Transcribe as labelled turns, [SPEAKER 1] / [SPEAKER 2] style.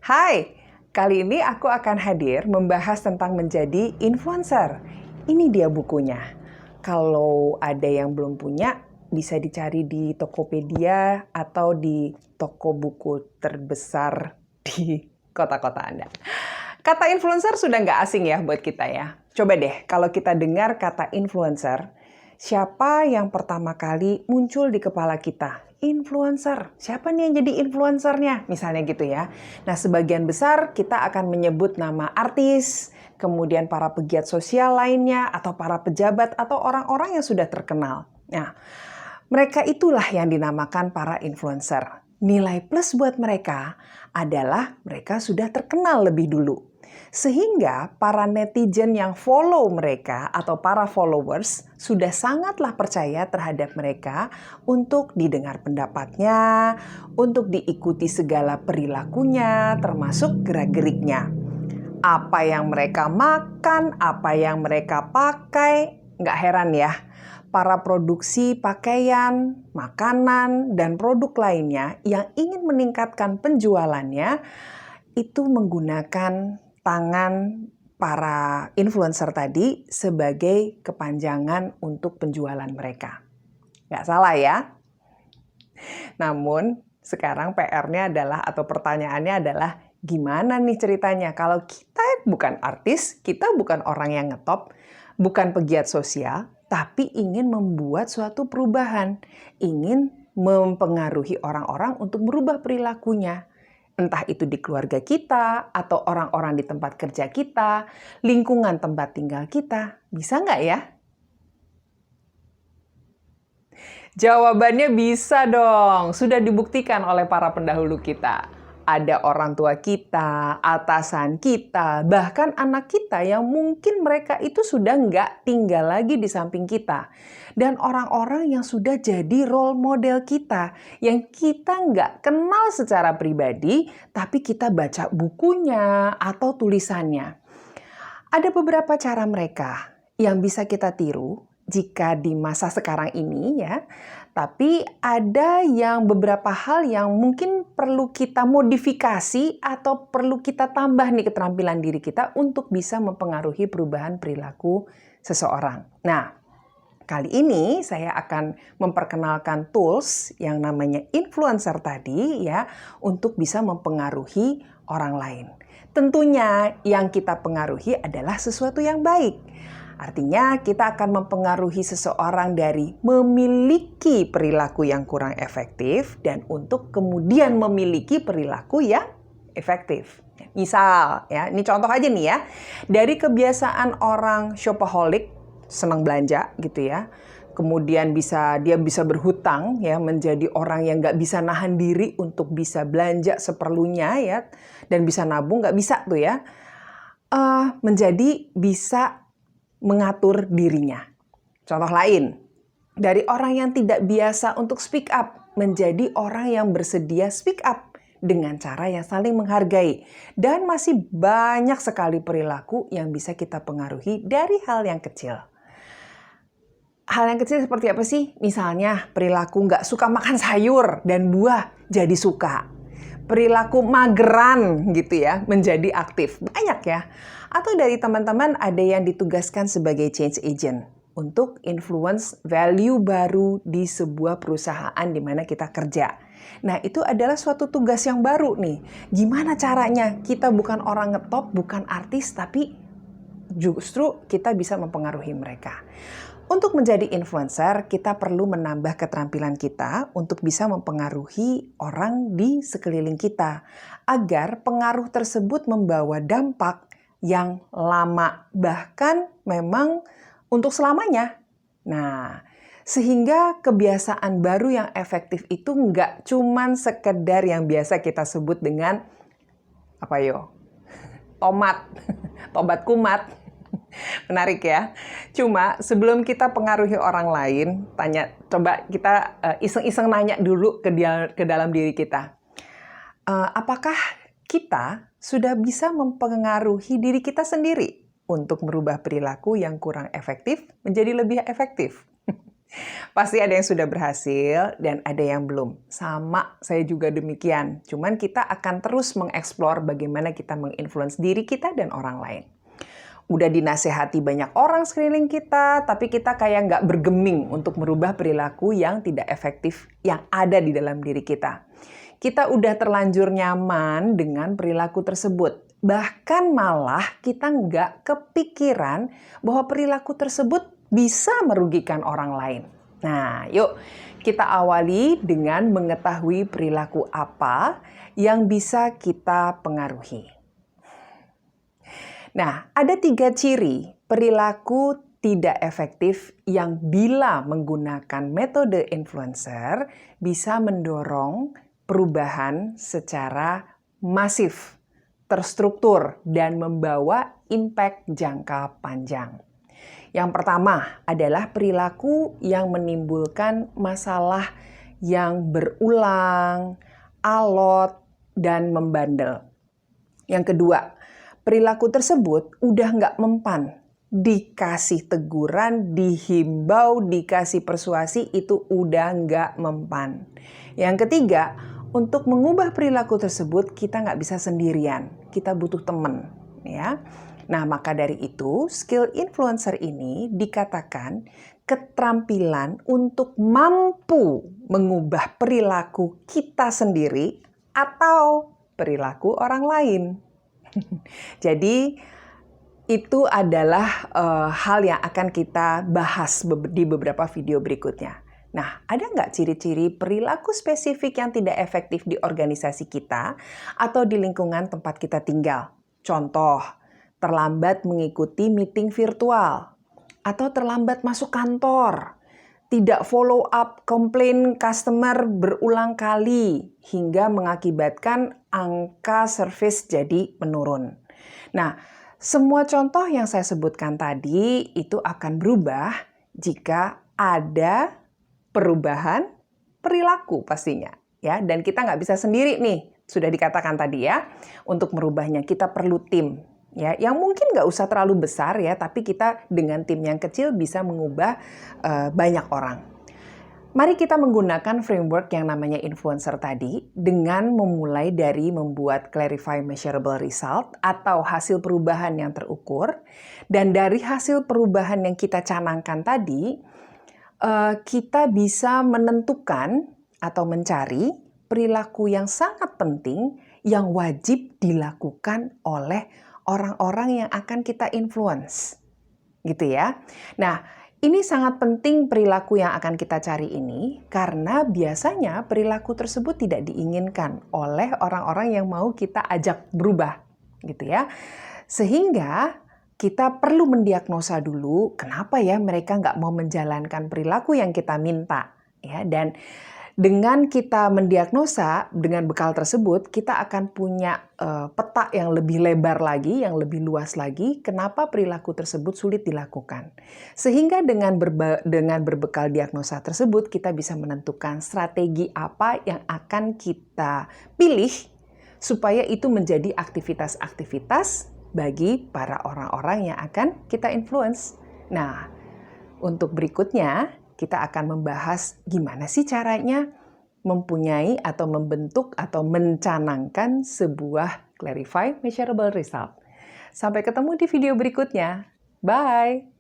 [SPEAKER 1] Hai, kali ini aku akan hadir membahas tentang menjadi influencer. Ini dia bukunya. Kalau ada yang belum punya, bisa dicari di Tokopedia atau di toko buku terbesar di kota-kota Anda. Kata influencer sudah nggak asing ya buat kita ya. Coba deh, kalau kita dengar kata influencer, siapa yang pertama kali muncul di kepala kita? Influencer. Siapa nih yang jadi influencernya? Misalnya gitu ya. Nah, sebagian besar kita akan menyebut nama artis, kemudian para pegiat sosial lainnya, atau para pejabat, atau orang-orang yang sudah terkenal. Nah, mereka itulah yang dinamakan para influencer. Nilai plus buat mereka adalah mereka sudah terkenal lebih dulu. Sehingga para netizen yang follow mereka atau para followers sudah sangatlah percaya terhadap mereka untuk didengar pendapatnya, untuk diikuti segala perilakunya, termasuk gerak-geriknya. Apa yang mereka makan, apa yang mereka pakai, nggak heran ya. Para produksi pakaian, makanan, dan produk lainnya yang ingin meningkatkan penjualannya itu menggunakan tangan para influencer tadi sebagai kepanjangan untuk penjualan mereka. Nggak salah ya? Namun sekarang PR-nya adalah atau pertanyaannya adalah gimana nih ceritanya kalau kita bukan artis, kita bukan orang yang ngetop, bukan pegiat sosial, tapi ingin membuat suatu perubahan, ingin mempengaruhi orang-orang untuk merubah perilakunya. Entah itu di keluarga kita, atau orang-orang di tempat kerja kita, lingkungan tempat tinggal kita. Bisa nggak ya? Jawabannya bisa dong. Sudah dibuktikan oleh para pendahulu kita. Ada orang tua kita, atasan kita, bahkan anak kita yang mungkin mereka itu sudah nggak tinggal lagi di samping kita. Dan orang-orang yang sudah jadi role model kita, yang kita nggak kenal secara pribadi, tapi kita baca bukunya atau tulisannya. Ada beberapa cara mereka yang bisa kita tiru jika di masa sekarang ini ya. Tapi ada yang beberapa hal yang mungkin perlu kita modifikasi atau perlu kita tambah nih keterampilan diri kita untuk bisa mempengaruhi perubahan perilaku seseorang. Nah, kali ini saya akan memperkenalkan tools yang namanya influencer tadi ya untuk bisa mempengaruhi orang lain. Tentunya yang kita pengaruhi adalah sesuatu yang baik. Artinya kita akan mempengaruhi seseorang dari memiliki perilaku yang kurang efektif dan untuk kemudian memiliki perilaku yang efektif. Misal ya, ini contoh aja nih ya. Dari kebiasaan orang shopaholic, senang belanja gitu ya. Kemudian dia bisa berhutang ya, menjadi orang yang nggak bisa nahan diri untuk bisa belanja seperlunya ya, dan bisa nabung nggak bisa tuh ya. Menjadi bisa mengatur dirinya. Contoh lain, dari orang yang tidak biasa untuk speak up menjadi orang yang bersedia speak up dengan cara yang saling menghargai. Dan masih banyak sekali perilaku yang bisa kita pengaruhi dari hal yang kecil. Hal yang kecil seperti apa sih? Misalnya perilaku nggak suka makan sayur dan buah jadi suka. Perilaku mageran gitu ya menjadi aktif. Banyak ya. Atau dari teman-teman ada yang ditugaskan sebagai change agent untuk influence value baru di sebuah perusahaan di mana kita kerja. Nah, itu adalah suatu tugas yang baru nih. Gimana caranya? Kita bukan orang ngetop, bukan artis, tapi justru kita bisa mempengaruhi mereka. Untuk menjadi influencer, kita perlu menambah keterampilan kita untuk bisa mempengaruhi orang di sekeliling kita, agar pengaruh tersebut membawa dampak yang lama, bahkan memang untuk selamanya. Nah, sehingga kebiasaan baru yang efektif itu nggak cuman sekedar yang biasa kita sebut dengan tobat kumat. Menarik ya. Cuma sebelum kita pengaruhi orang lain, coba kita iseng-iseng nanya dulu ke dalam diri kita. Apakah kita sudah bisa mempengaruhi diri kita sendiri untuk merubah perilaku yang kurang efektif menjadi lebih efektif? Pasti ada yang sudah berhasil dan ada yang belum. Sama, saya juga demikian. Cuman kita akan terus mengeksplor bagaimana kita menginfluence diri kita dan orang lain. Udah dinasehati banyak orang sekeliling kita, tapi kita kayak nggak bergeming untuk merubah perilaku yang tidak efektif yang ada di dalam diri kita. Kita udah terlanjur nyaman dengan perilaku tersebut. Bahkan malah kita nggak kepikiran bahwa perilaku tersebut bisa merugikan orang lain. Nah, yuk kita awali dengan mengetahui perilaku apa yang bisa kita pengaruhi. Nah, ada 3 ciri perilaku tidak efektif yang bila menggunakan metode influencer bisa mendorong perubahan secara masif, terstruktur, dan membawa impact jangka panjang. Yang pertama adalah perilaku yang menimbulkan masalah yang berulang, alot, dan membandel. Yang kedua, perilaku tersebut udah nggak mempan. Dikasih teguran, dihimbau, dikasih persuasi, itu udah nggak mempan. Yang ketiga, untuk mengubah perilaku tersebut kita nggak bisa sendirian. Kita butuh teman, ya. Nah, maka dari itu, skill influencer ini dikatakan keterampilan untuk mampu mengubah perilaku kita sendiri atau perilaku orang lain. Jadi, itu adalah hal yang akan kita bahas di beberapa video berikutnya. Nah, ada nggak ciri-ciri perilaku spesifik yang tidak efektif di organisasi kita atau di lingkungan tempat kita tinggal? Contoh, terlambat mengikuti meeting virtual, atau terlambat masuk kantor, tidak follow up komplain customer berulang kali, hingga mengakibatkan angka service jadi menurun. Nah, semua contoh yang saya sebutkan tadi itu akan berubah jika ada perubahan perilaku pastinya, ya. Dan kita nggak bisa sendiri nih, sudah dikatakan tadi ya, untuk merubahnya kita perlu tim. Ya, yang mungkin nggak usah terlalu besar ya, tapi kita dengan tim yang kecil bisa mengubah banyak orang. Mari kita menggunakan framework yang namanya influencer tadi dengan memulai dari membuat clarify measurable result atau hasil perubahan yang terukur. Dan dari hasil perubahan yang kita canangkan tadi, kita bisa menentukan atau mencari perilaku yang sangat penting yang wajib dilakukan oleh orang-orang yang akan kita influence, gitu ya. Nah, ini sangat penting perilaku yang akan kita cari ini, karena biasanya perilaku tersebut tidak diinginkan oleh orang-orang yang mau kita ajak berubah, gitu ya. Sehingga kita perlu mendiagnosa dulu kenapa ya mereka nggak mau menjalankan perilaku yang kita minta, ya. Dan dengan kita mendiagnosa dengan bekal tersebut, kita akan punya peta yang lebih lebar lagi, yang lebih luas lagi, kenapa perilaku tersebut sulit dilakukan. Sehingga dengan berbekal diagnosa tersebut, kita bisa menentukan strategi apa yang akan kita pilih supaya itu menjadi aktivitas-aktivitas bagi para orang-orang yang akan kita influence. Nah, untuk berikutnya, kita akan membahas gimana sih caranya mempunyai atau membentuk atau mencanangkan sebuah clarify measurable result. Sampai ketemu di video berikutnya. Bye!